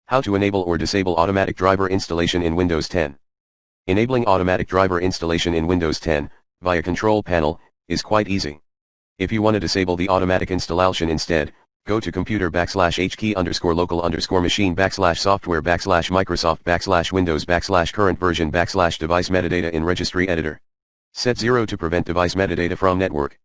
How to enable or disable automatic driver installation in Windows 10. Enabling automatic driver installation in Windows 10, via Control Panel, is quite easy. If you want to disable the automatic installation instead, go to computer /hkey_local_machine/software/Microsoft/Windows/current version/device metadata in registry editor. Set 0 to prevent device metadata from network.